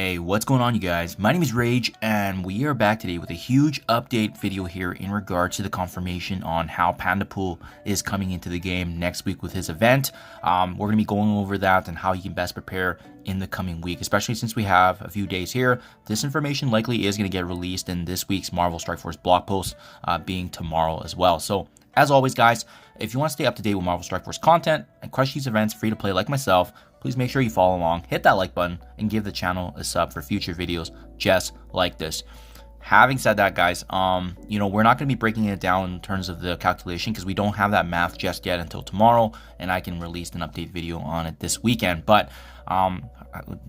Hey, what's going on, you guys? My name is Rayge, and we are back today with a huge update video here in regards to the confirmation on how Pandapool is coming into the game next week with his event. We're going to be going over that and how you can best prepare in the coming week, especially since we have a few days here. This information likely is going to get released in this week's Marvel Strike Force blog post, being tomorrow as well. So, as always, guys, if you want to stay up to date with Marvel Strike Force content and crush these events free to play like myself, please make sure you follow along, hit that like button, and give the channel a sub for future videos just like this. Having said that, guys, we're not going to be breaking it down in terms of the calculation because we don't have that math just yet until tomorrow, and I can release an update video on it this weekend. But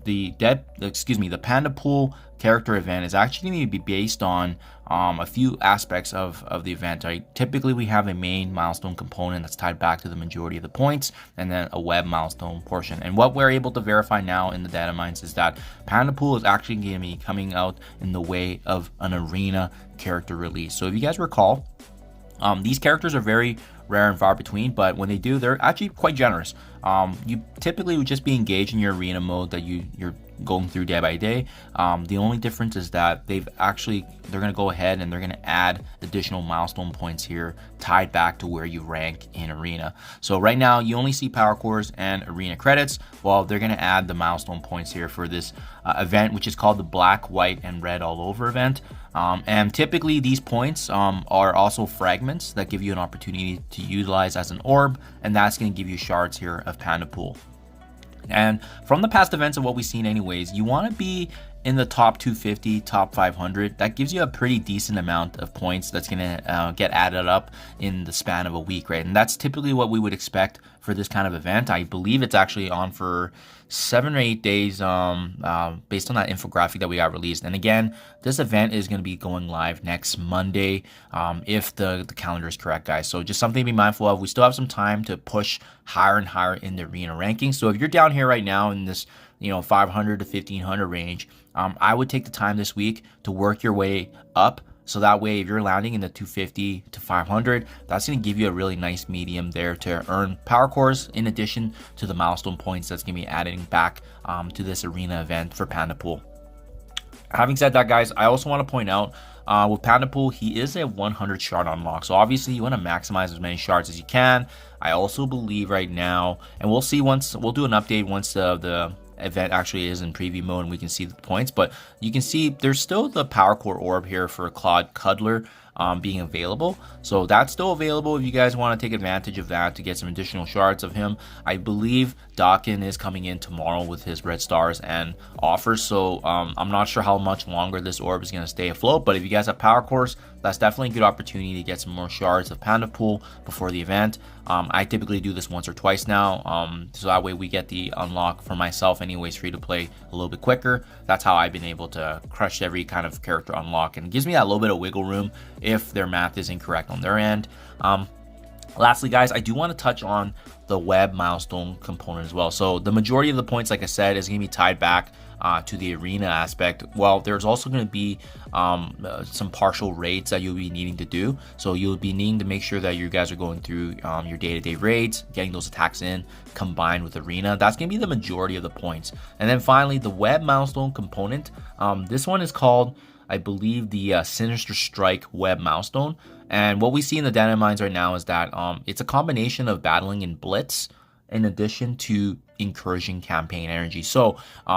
the Pandapool character event is actually going to be based on a few aspects of the event. Right? Typically, we have a main milestone component that's tied back to the majority of the points, and then a web milestone portion. And what we're able to verify now in the data mines is that Pandapool is actually going to be coming out in the way of an arena character release. So if you guys recall, these characters are very rare and far between, but when they do, they're actually quite generous. You typically would just be engaged in your arena mode that you're going through day by day. The only difference is that they're going to go ahead and they're going to add additional milestone points here tied back to where you rank in arena. So right now you only see power cores and arena credits. Well, they're going to add the milestone points here for this event, which is called the black, white, and red all over event. And typically these points are also fragments that give you an opportunity to utilize as an orb, and that's going to give you shards here of Pandapool. And from the past events of what we've seen anyways, you want to be in the top 250, top 500. That gives you a pretty decent amount of points that's going to get added up in the span of a week, right? And that's typically what we would expect for this kind of event. I believe it's actually on for 7 or 8 days based on that infographic that we got released. And again, this event is going to be going live next Monday if the calendar is correct, guys. So just something to be mindful of. We still have some time to push higher and higher in the arena ranking. So if you're down here right now in this 500 to 1500 range, I would take the time this week to work your way up. So that way, if you're landing in the 250 to 500, that's going to give you a really nice medium there to earn power cores in addition to the milestone points that's going to be adding back to this arena event for Pandapool. Having said that, guys, I also want to point out with Pandapool, he is a 100 shard unlock. So obviously you want to maximize as many shards as you can. I also believe right now, and we'll see we'll do an update once the event actually is in preview mode and we can see the points, but you can see there's still the power core orb here for Claude Cuddler being available. So that's still available if you guys want to take advantage of that to get some additional shards of him. I believe Dawkin is coming in tomorrow with his red stars and offers, so I'm not sure how much longer this orb is going to stay afloat, but if you guys have power cores, that's definitely a good opportunity to get some more shards of Pandapool before the event. I typically do this once or twice now, so that way we get the unlock for myself anyways, free to play a little bit quicker. That's how I've been able to crush every kind of character unlock, and it gives me that little bit of wiggle room if their math is incorrect on their end. Lastly, guys, I do want to touch on the web milestone component as well. So the majority of the points, like I said, is going to be tied back to the arena aspect. Well, there's also going to be some partial raids that you'll be needing to do. So you'll be needing to make sure that you guys are going through your day-to-day raids, getting those attacks in, combined with arena. That's going to be the majority of the points. And then finally, the web milestone component. This one is called, I believe, the Sinister Strike web milestone. And what we see in the data mines right now is that it's a combination of battling in Blitz in addition to incursion campaign energy. So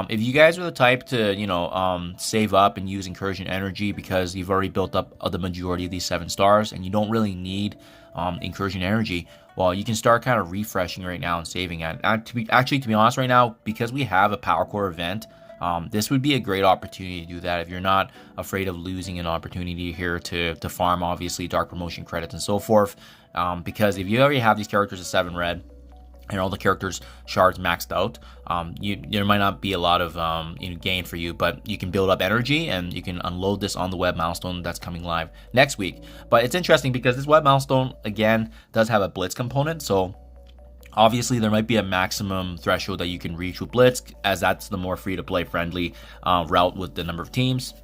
if you guys are the type to save up and use incursion energy because you've already built up the majority of these 7 stars and you don't really need incursion energy, well, you can start kind of refreshing right now and saving it. To be honest, right now, because we have a power core event, this would be a great opportunity to do that if you're not afraid of losing an opportunity here to farm, obviously, dark promotion credits and so forth. Because if you already have these characters at 7 red and all the characters shards maxed out, there might not be a lot of gain for you, but you can build up energy and you can unload this on the web milestone that's coming live next week. But it's interesting because this web milestone, again, does have a blitz component. So obviously, there might be a maximum threshold that you can reach with Blitz, as that's the more free-to-play friendly route with the number of teams.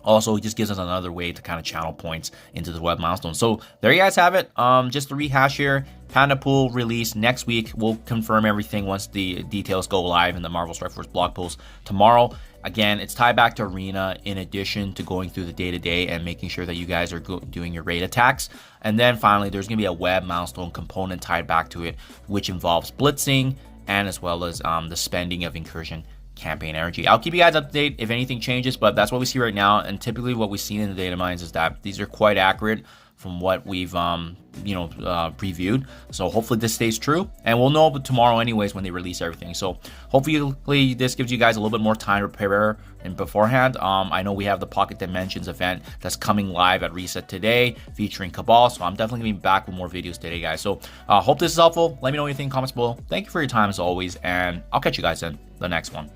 Also, it just gives us another way to kind of channel points into the web milestone. So there you guys have it. Just to rehash here, Pandapool release next week. We'll confirm everything once the details go live in the Marvel Strike Force blog post tomorrow. Again, it's tied back to Arena in addition to going through the day-to-day and making sure that you guys are doing your raid attacks. And then finally, there's going to be a web milestone component tied back to it, which involves blitzing and as well as the spending of incursion campaign energy. I'll keep you guys updated if anything changes, but that's what we see right now. And typically what we've seen in the data mines is that these are quite accurate from what we've previewed. So hopefully this stays true, and we'll know tomorrow anyways when they release everything. So hopefully this gives you guys a little bit more time to prepare and beforehand. I know we have the Pocket Dimensions event that's coming live at Reset today featuring Cabal, so I'm definitely gonna be back with more videos today, guys. So hope this is helpful. Let me know what you think in comments below. Thank you for your time as always, and I'll catch you guys in the next one.